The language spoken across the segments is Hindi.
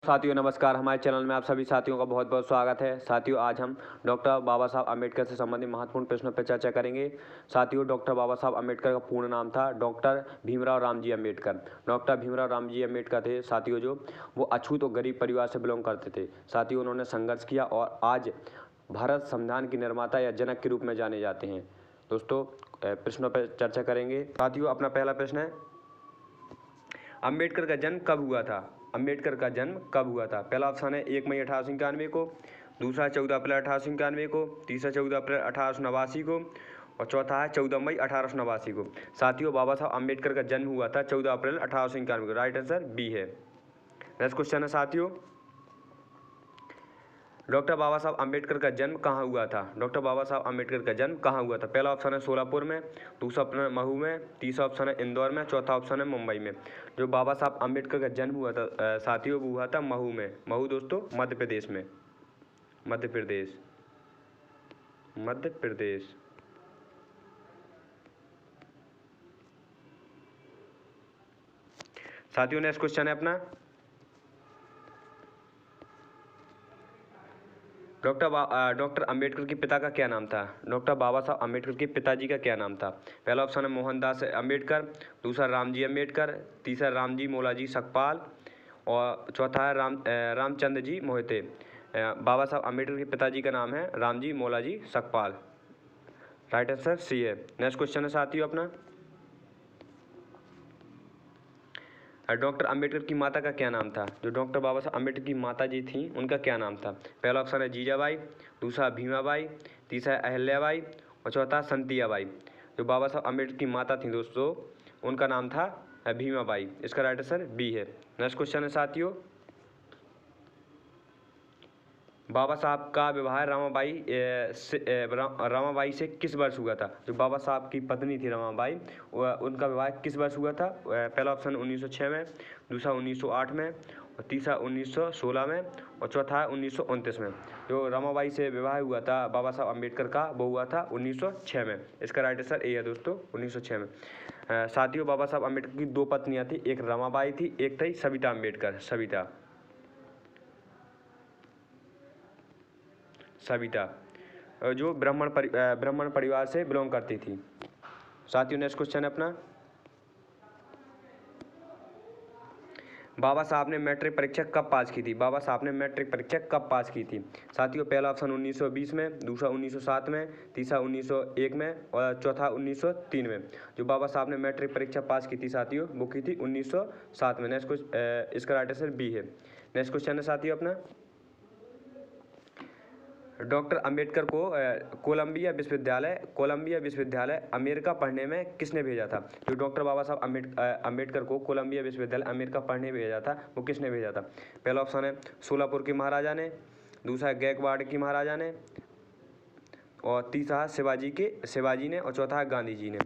साथियों नमस्कार। हमारे चैनल में आप सभी साथियों का बहुत बहुत स्वागत है। साथियों आज हम डॉक्टर बाबा साहब अम्बेडकर से संबंधित महत्वपूर्ण प्रश्नों पर चर्चा करेंगे। साथियों डॉक्टर बाबा साहब अम्बेडकर का पूर्ण नाम था डॉक्टर भीमराव रामजी अम्बेडकर। डॉक्टर भीमराव रामजी अम्बेडकर थे साथियों जो वो अछूत और गरीब परिवार से बिलोंग करते थे। साथियों उन्होंने संघर्ष किया और आज भारत संविधान के निर्माता या जनक के रूप में जाने जाते हैं। दोस्तों प्रश्नों पर चर्चा करेंगे। साथियों अपना पहला प्रश्न है, अम्बेडकर का जन्म कब हुआ था? अम्बेडकर का जन्म कब हुआ था? पहला ऑप्शन है 1 मई 1891 को, दूसरा 14 अप्रैल 1891 को, तीसरा 14 अप्रैल 1889 को और चौथा है 14 मई 1889 को। साथियों बाबा साहब अम्बेडकर का जन्म हुआ था 14 अप्रैल 1891 को। राइट आंसर बी है। नेक्स्ट क्वेश्चन है साथियों, डॉक्टर बाबा साहब अम्बेडकर का जन्म कहाँ हुआ था? डॉक्टर बाबा साहब अम्बेडकर का जन्म कहाँ हुआ था? पहला ऑप्शन है सोलापुर में, दूसरा ऑप्शन है महू में, तीसरा ऑप्शन है इंदौर में, चौथा ऑप्शन है मुंबई में। जो बाबा साहब अम्बेडकर का जन्म हुआ था साथियों वो हुआ था महू में। महू दोस्तों मध्य प्रदेश में, मध्य प्रदेश, मध्य प्रदेश। साथियों नेक्स्ट क्वेश्चन है अपना, डॉक्टर अम्बेडकर के पिता का क्या नाम था? डॉक्टर बाबा साहब अम्बेडकर के पिताजी का क्या नाम था? पहला ऑप्शन है मोहनदास अम्बेडकर, दूसरा रामजी अम्बेडकर, तीसरा रामजी मोलाजी सकपाल और चौथा है रामचंद्र जी मोहिते। बाबा साहब अम्बेडकर के पिताजी का नाम है Ramji Maloji Sakpal. Right answer C है। नेक्स्ट क्वेश्चन है साथियों अपना, डॉक्टर अम्बेडकर की माता का क्या नाम था? जो डॉक्टर बाबा साहब अम्बेडकर की माता जी थी उनका क्या नाम था? पहला ऑप्शन है जीजाबाई, दूसरा भीमाबाई, तीसरा अहल्याबाई और चौथा संतियाबाई। जो बाबा साहब अम्बेडकर की माता थी दोस्तों उनका नाम था भीमाबाई। इसका राइट आंसर बी है। नेक्स्ट क्वेश्चन है साथियों, बाबा साहब का विवाह रमाबाई से किस वर्ष हुआ था? जो बाबा साहब की पत्नी थी रमाबाई उनका विवाह किस वर्ष हुआ था? पहला ऑप्शन 1906 में, दूसरा 1908 में और तीसरा 1916 में और चौथा 1929 में। जो रमाबाई से विवाह हुआ था बाबा साहब अम्बेडकर का वो हुआ था 1906 में। इसका राइट आंसर ए है दोस्तों 1906 में। साथियों बाबा साहब अम्बेडकर की दो पत्नियाँ थी, एक रमाबाई थी, एक थी सविता अम्बेडकर। सविता जो ब्राह्मण परिवार से बिलोंग करती थी। साथियों नेक्स्ट क्वेश्चन है अपना, बाबा साहब ने मैट्रिक परीक्षा कब पास की थी? बाबा साहब ने मैट्रिक परीक्षा कब पास की थी? साथियों पहला ऑप्शन 1920 में, दूसरा 1907 में, तीसरा 1901 में और चौथा 1903 में। जो बाबा साहब ने मैट्रिक परीक्षा पास की थी साथियों वो की थी 1907 में। नेक्स्ट इसका राइट आंसर बी है। नेक्स्ट क्वेश्चन है साथियों अपना, डॉक्टर अम्बेडकर को कोलंबिया विश्वविद्यालय अमेरिका पढ़ने में किसने भेजा था? जो डॉक्टर बाबा साहब अम्बेडकर को कोलंबिया विश्वविद्यालय अमेरिका पढ़ने भेजा था वो किसने भेजा था? पहला ऑप्शन है सोलापुर के महाराजा ने, दूसरा गायकवाड़ की महाराजा ने और तीसरा शिवाजी ने और चौथा गांधी जी ने।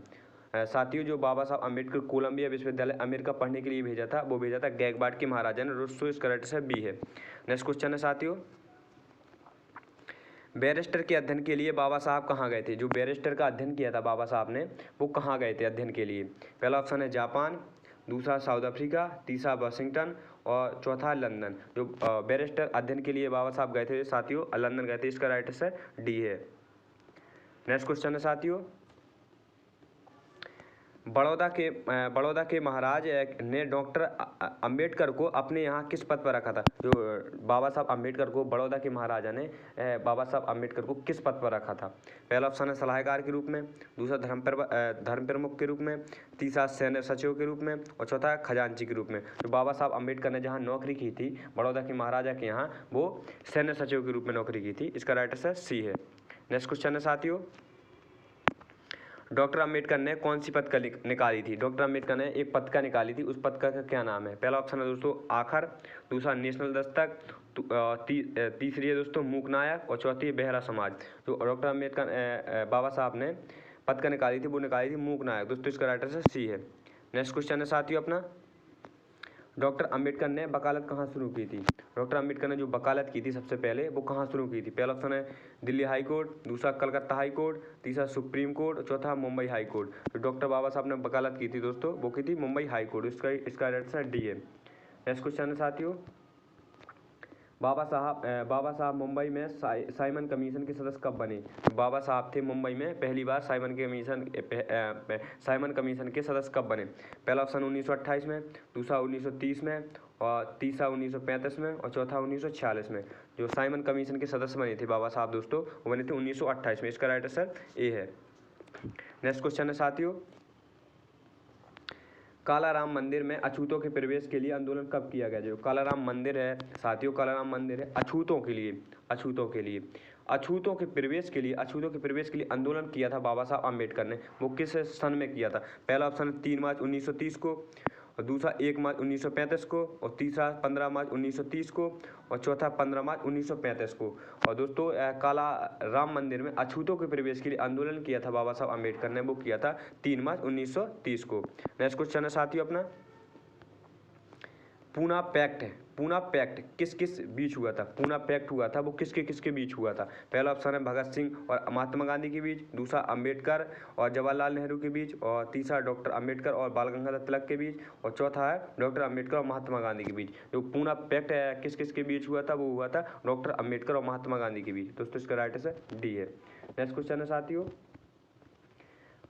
साथियों जो बाबा साहब अम्बेडकर कोलंबिया विश्वविद्यालय अमेरिका पढ़ने के लिए भेजा था वो भेजा था गायकवाड़ के महाराजा ने। दोस्तों इसका राइट आंसर बी है। नेक्स्ट क्वेश्चन है साथियों, बैरिस्टर के अध्ययन के लिए बाबा साहब कहाँ गए थे? जो बैरिस्टर का अध्ययन किया था बाबा साहब ने वो कहाँ गए थे अध्ययन के लिए? पहला ऑप्शन है जापान, दूसरा साउथ अफ्रीका, तीसरा वाशिंगटन और चौथा लंदन। जो बैरिस्टर अध्ययन के लिए बाबा साहब गए थे साथियों लंदन गए थे। इसका राइट आंसर डी है। नेक्स्ट क्वेश्चन है साथियों, बड़ौदा के महाराज ने डॉक्टर अम्बेडकर को अपने यहाँ किस पद पर रखा था? जो बाबा साहब अम्बेडकर को बड़ौदा के महाराजा ने बाबा साहब अम्बेडकर को किस पद पर रखा था? पहला ऑप्शन है सलाहकार के रूप में, दूसरा धर्म प्रमुख के रूप में, तीसरा सैन्य सचिव के रूप में और चौथा खजांची के रूप में। जो बाबा साहब अम्बेडकर ने जहाँ नौकरी की थी बड़ौदा के महाराजा के यहाँ वो सैन्य सचिव के रूप में नौकरी की थी। इसका राइट आंसर सी है। नेक्स्ट क्वेश्चन है साथियों, डॉक्टर अम्बेडकर ने कौन सी पत्रिका निकाली थी? डॉक्टर अम्बेडकर ने एक पत्रिका निकाली थी, उस पत्रिका का क्या नाम है? पहला ऑप्शन है दोस्तों आखर, दूसरा नेशनल दस्तक, तीसरी है दोस्तों मूक नायक और चौथी है बेहरा समाज। जो डॉक्टर अम्बेडकर बाबा साहब ने पत्रिका निकाली थी वो निकाली थी मूक नायक। दोस्तों इसका राइट आंसर सी है। नेक्स्ट क्वेश्चन है साथियों अपना, डॉक्टर अम्बेडकर ने वकालत कहाँ शुरू की थी? डॉक्टर अम्बेडकर ने जो वकालत की थी सबसे पहले वो कहाँ शुरू की थी? पहला ऑप्शन है दिल्ली हाई कोर्ट, दूसरा कलकत्ता हाई कोर्ट, तीसरा सुप्रीम कोर्ट, चौथा मुंबई हाई कोर्ट। तो डॉक्टर बाबा साहब ने वकालत की थी दोस्तों वो की थी मुंबई हाई कोर्ट। इसका राइट आंसर डी है। नेक्स्ट क्वेश्चन है साथियों, बाबा साहब मुंबई में साइमन कमीशन के सदस्य कब बने? बाबा साहब थे मुंबई में पहली बार साइमन कमीशन के सदस्य कब बने? पहला ऑप्शन 1928 में, दूसरा 1930 में, और तीसरा 1935 में, और चौथा 1946 में। जो साइमन कमीशन के सदस्य बने थे बाबा साहब दोस्तों, वो बने थे 1928 में। इसका राइट आंसर ए है। नेक्स्ट क्वेश्चन है साथियों, कालाराम मंदिर में अछूतों के प्रवेश के लिए आंदोलन कब किया गया? जो कालाराम मंदिर है साथियों, कालाराम मंदिर है अछूतों के लिए अछूतों के प्रवेश के लिए आंदोलन किया था बाबा साहब अम्बेडकर ने। वो किस सन में किया था? पहला ऑप्शन 3 मार्च 1930 को, और दूसरा 1 मार्च 1935 को, और तीसरा 15 मार्च 1930 को, और चौथा 15 मार्च 1935 को। और दोस्तों काला राम मंदिर में अछूतों के प्रवेश के लिए आंदोलन किया था बाबा साहब अम्बेडकर ने, वो किया था 3 मार्च 1930 को। नेक्स्ट क्वेश्चन है साथियों अपना, पूना पैक्ट किस किस बीच हुआ था? पूना पैक्ट हुआ था वो किसके किसके बीच हुआ था? पहला ऑप्शन है भगत सिंह और महात्मा गांधी के बीच, दूसरा अंबेडकर और जवाहरलाल नेहरू के बीच, और तीसरा डॉक्टर अंबेडकर और बाल गंगाधर तिलक के बीच, और चौथा है डॉक्टर अंबेडकर और महात्मा गांधी के बीच। जो पूना पैक्ट किस किस के बीच हुआ था? वो हुआ था डॉक्टर अंबेडकर और महात्मा गांधी के बीच। दोस्तों इसका राइट आंसर डी है। नेक्स्ट क्वेश्चन है साथियों,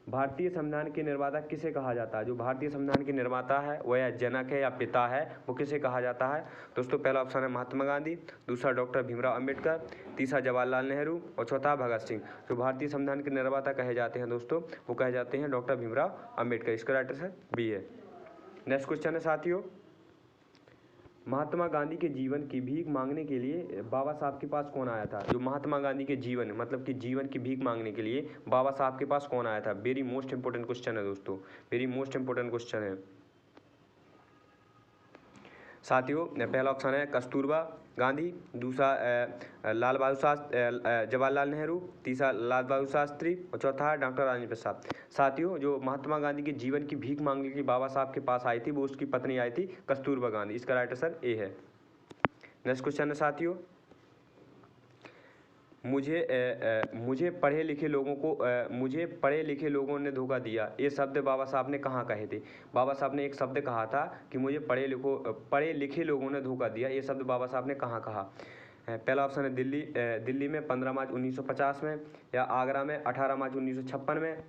भारतीय संविधान के निर्माता किसे कहा जाता है? जो भारतीय संविधान के निर्माता है वो या जनक है या पिता है, वो किसे कहा जाता है? दोस्तों पहला ऑप्शन है महात्मा गांधी, दूसरा डॉक्टर भीमराव अंबेडकर, तीसरा जवाहरलाल नेहरू, और चौथा भगत सिंह। जो भारतीय संविधान के निर्माता कहे जाते हैं दोस्तों, वो कहे जाते हैं डॉक्टर भीमराव अंबेडकर। इसका राइट आंसर बी है। नेक्स्ट क्वेश्चन है साथियों, महात्मा गांधी के जीवन की भीख मांगने के लिए बाबा साहब के पास कौन आया था? जो महात्मा गांधी के जीवन मतलब कि जीवन की भीख मांगने के लिए बाबा साहब के पास कौन आया था? वेरी मोस्ट इंपोर्टेंट क्वेश्चन है दोस्तों, वेरी मोस्ट इंपोर्टेंट क्वेश्चन है साथियों। पहला ऑप्शन है कस्तूरबा गांधी, दूसरा जवाहरलाल नेहरू, तीसरा लाल बहादुर शास्त्री, और चौथा है डॉक्टर राजेंद्र प्रसाद। साथियों जो महात्मा गांधी के जीवन की भीख मांगने के लिए बाबा साहब के पास आई थी, वो उसकी पत्नी आई थी कस्तूरबा गांधी। इसका राइट आंसर ए है। नेक्स्ट क्वेश्चन है साथियों, मुझे पढ़े लिखे लोगों ने धोखा दिया, ये शब्द बाबा साहब ने कहाँ कहे थे? बाबा साहब ने एक शब्द कहा था कि मुझे पढ़े लिखे लोगों ने धोखा दिया, ये शब्द बाबा साहब ने कहाँ कहा? पहला ऑप्शन है दिल्ली में 15 मार्च 1950 में, या आगरा में 18 मार्च 1956 में,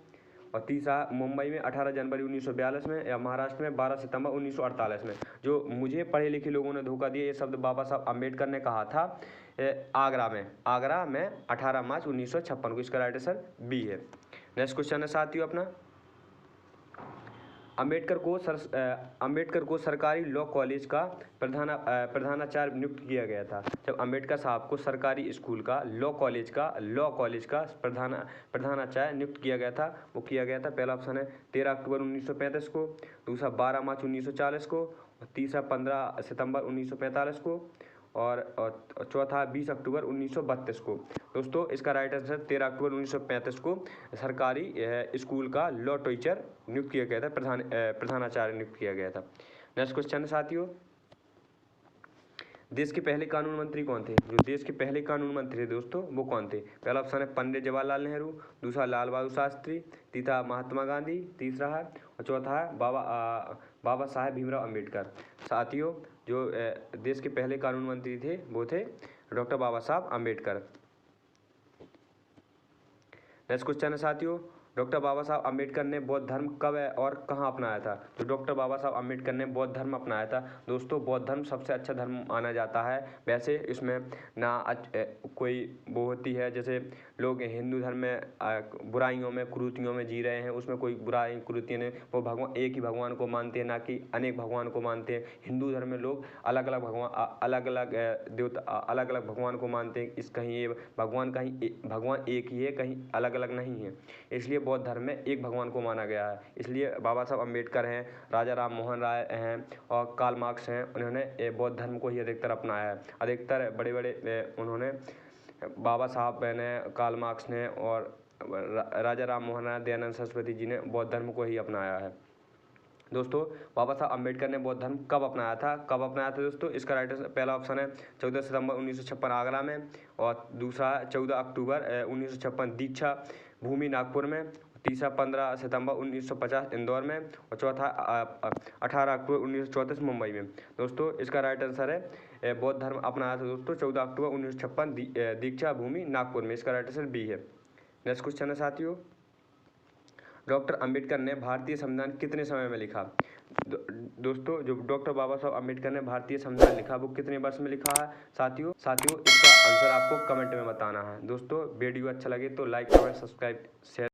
और तीसरा मुंबई में 18 जनवरी 1942 में, या महाराष्ट्र में 12 सितंबर 1948 में। जो मुझे पढ़े लिखे लोगों ने धोखा दिया, ये शब्द बाबा साहब अम्बेडकर ने कहा था आगरा में 18 मार्च 1956 को। इसका राइट आंसर बी है। नेक्स्ट क्वेश्चन है साथियों अपना, अंबेडकर को सरकारी लॉ कॉलेज का प्रधानाचार्य नियुक्त किया गया था। जब अंबेडकर साहब को सरकारी स्कूल का लॉ कॉलेज का प्रधानाचार्य नियुक्त किया गया था, वो किया गया था पहला ऑप्शन है 13 अक्टूबर 1935 को, दूसरा 12 मार्च 1940 को, और तीसरा 15 सितंबर 1945 को, और चौथा 20 अक्टूबर 1932 को। दोस्तों इसका राइट आंसर 13 अक्टूबर 1935 को सरकारी स्कूल का लॉ टीचर नियुक्त किया गया था, प्रधानाचार्य नियुक्त किया गया था। नेक्स्ट क्वेश्चन है साथियों, देश के पहले कानून मंत्री कौन थे? जो देश के पहले कानून मंत्री थे दोस्तों, वो कौन थे? पहला ऑप्शन है पंडित जवाहरलाल नेहरू, दूसरा लाल बहादुर शास्त्री, तीसरा महात्मा गांधी, तीसरा है, और चौथा है बाबा साहेब भीमराव अंबेडकर। साथियों जो देश के पहले कानून मंत्री थे वो थे डॉक्टर बाबा साहब अंबेडकर। नेक्स्ट क्वेश्चन है साथियों, डॉक्टर बाबा साहब अंबेडकर ने बौद्ध धर्म कब और कहाँ अपनाया था? तो डॉक्टर बाबा साहब अंबेडकर ने बौद्ध धर्म अपनाया था। दोस्तों बौद्ध धर्म सबसे अच्छा धर्म माना जाता है। वैसे इसमें ना कोई वो होती है, जैसे लोग हिंदू धर्म में बुराइयों में कुरीतियों में जी रहे हैं, उसमें कोई बुराई कुरीतियाँ नहीं, वो एक ही भगवान को मानते हैं, ना कि अनेक भगवान को मानते हैं। हिंदू धर्म में लोग अलग अलग देवता अलग अलग भगवान को मानते हैं। कहीं ये भगवान एक ही है, कहीं अलग अलग नहीं है। इसलिए बौद्ध धर्म में एक भगवान को माना गया है। इसलिए बाबा साहब अंबेडकर हैं, राजा राम मोहन राय हैं, और कार्ल मार्क्स हैं, उन्होंने बौद्ध धर्म को ही अधिकतर अपनाया है। अधिकतर बड़े बड़े उन्होंने बाबा साहब ने, कार्ल मार्क्स ने, और राजा राम मोहन राय, दयानंद सरस्वती जी ने बौद्ध धर्म को ही अपनाया है। दोस्तों बाबा साहब अंबेडकर ने बौद्ध धर्म कब अपनाया था दोस्तों? इसका राइट पहला ऑप्शन है 14 सितंबर 1956 आगरा में, और दूसरा 14 अक्टूबर 1956 दीक्षा भूमि नागपुर में, तीसरा 15 सितंबर 1950 इंदौर में, और चौथा 18 अक्टूबर 1934 मुंबई में। दोस्तों इसका राइट आंसर है बौद्ध धर्म अपनाया था दोस्तों 14 अक्टूबर 1956 दीक्षा भूमि नागपुर में। इसका राइट आंसर बी है। नेक्स्ट क्वेश्चन है साथियों, डॉक्टर अंबेडकर ने भारतीय संविधान कितने समय में लिखा? दोस्तों जो डॉक्टर बाबा साहब अंबेडकर ने भारतीय संविधान लिखा वो कितने वर्ष में लिखा है साथियों इसका आंसर आपको कमेंट में बताना है। दोस्तों वीडियो अच्छा लगे तो लाइक कमेंट सब्सक्राइब शेयर